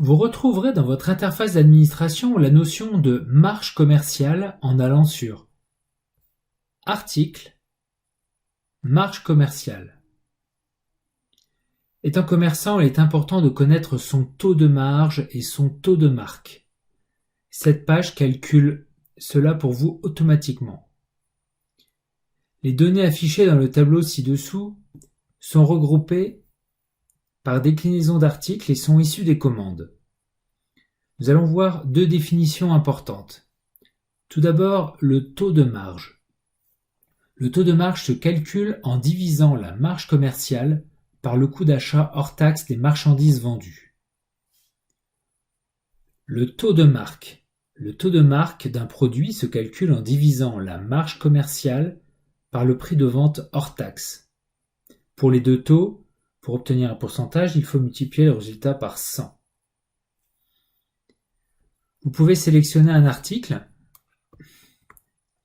Vous retrouverez dans votre interface d'administration la notion de marge commerciale en allant sur Article, marge commerciale. Étant commerçant, il est important de connaître son taux de marge et son taux de marque. Cette page calcule cela pour vous automatiquement. Les données affichées dans le tableau ci-dessous sont regroupées par déclinaison d'articles et sont issues des commandes. Nous allons voir deux définitions importantes. Tout d'abord, le taux de marge. Le taux de marge se calcule en divisant la marge commerciale par le coût d'achat hors taxe des marchandises vendues. Le taux de marque. Le taux de marque d'un produit se calcule en divisant la marge commerciale par le prix de vente hors taxe. Pour les deux taux, pour obtenir un pourcentage, il faut multiplier le résultat par 100. Vous pouvez sélectionner un article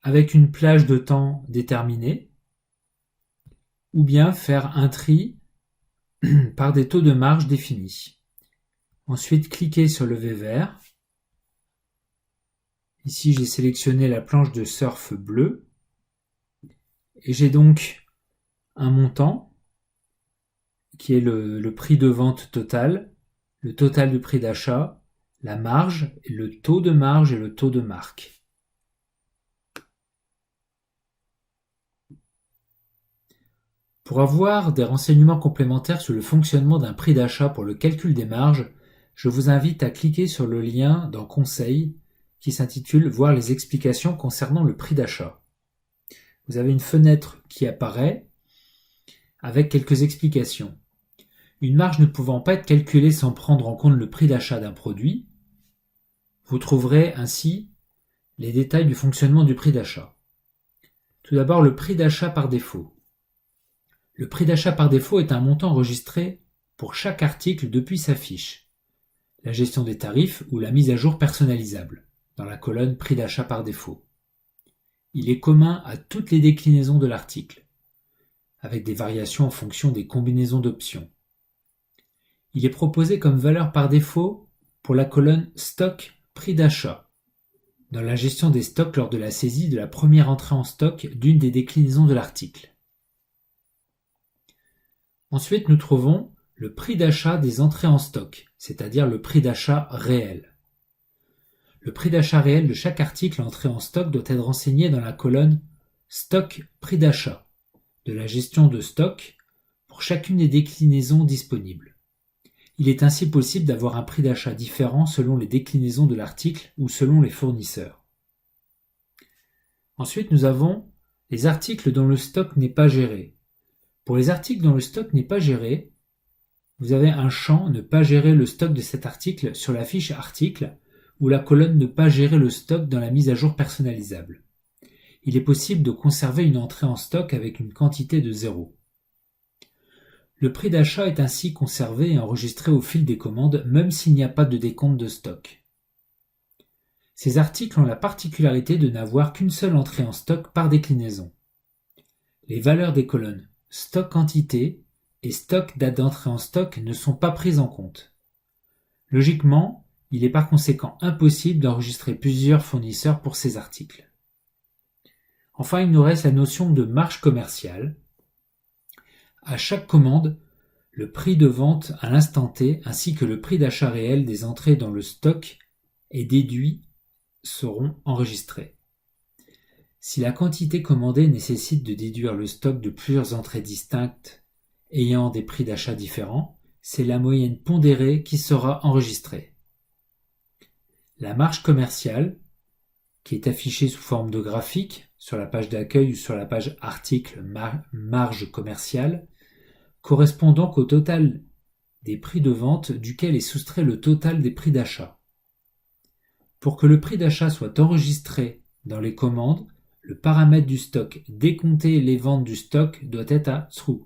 avec une plage de temps déterminée ou bien faire un tri par des taux de marge définis. Ensuite, cliquez sur le V vert. Ici, j'ai sélectionné la planche de surf bleue et j'ai donc un montant qui est le prix de vente total, le total du prix d'achat, la marge, le taux de marge et le taux de marque. Pour avoir des renseignements complémentaires sur le fonctionnement d'un prix d'achat pour le calcul des marges, je vous invite à cliquer sur le lien dans Conseils qui s'intitule « Voir les explications concernant le prix d'achat ». Vous avez une fenêtre qui apparaît avec quelques explications. Une marge ne pouvant pas être calculée sans prendre en compte le prix d'achat d'un produit, vous trouverez ainsi les détails du fonctionnement du prix d'achat. Tout d'abord, le prix d'achat par défaut. Le prix d'achat par défaut est un montant enregistré pour chaque article depuis sa fiche, la gestion des tarifs ou la mise à jour personnalisable, dans la colonne prix d'achat par défaut. Il est commun à toutes les déclinaisons de l'article, avec des variations en fonction des combinaisons d'options. Il est proposé comme valeur par défaut pour la colonne stock prix d'achat, dans la gestion des stocks lors de la saisie de la première entrée en stock d'une des déclinaisons de l'article. Ensuite, nous trouvons le prix d'achat des entrées en stock, c'est-à-dire le prix d'achat réel. Le prix d'achat réel de chaque article entré en stock doit être renseigné dans la colonne stock prix d'achat de la gestion de stock pour chacune des déclinaisons disponibles. Il est ainsi possible d'avoir un prix d'achat différent selon les déclinaisons de l'article ou selon les fournisseurs. Ensuite, nous avons les articles dont le stock n'est pas géré. Pour les articles dont le stock n'est pas géré, vous avez un champ « Ne pas gérer le stock de cet article » sur la fiche article ou la colonne « Ne pas gérer le stock » dans la mise à jour personnalisable. Il est possible de conserver une entrée en stock avec une quantité de 0. Le prix d'achat est ainsi conservé et enregistré au fil des commandes même s'il n'y a pas de décompte de stock. Ces articles ont la particularité de n'avoir qu'une seule entrée en stock par déclinaison. Les valeurs des colonnes stock quantité et stock date d'entrée en stock ne sont pas prises en compte. Logiquement, il est par conséquent impossible d'enregistrer plusieurs fournisseurs pour ces articles. Enfin, il nous reste la notion de marge commerciale. À chaque commande, le prix de vente à l'instant T ainsi que le prix d'achat réel des entrées dans le stock et déduits seront enregistrés. Si la quantité commandée nécessite de déduire le stock de plusieurs entrées distinctes ayant des prix d'achat différents, c'est la moyenne pondérée qui sera enregistrée. La marge commerciale, qui est affichée sous forme de graphique sur la page d'accueil ou sur la page article marge commerciale, correspond donc au total des prix de vente duquel est soustrait le total des prix d'achat. Pour que le prix d'achat soit enregistré dans les commandes, le paramètre du stock décompté les ventes du stock doit être à true.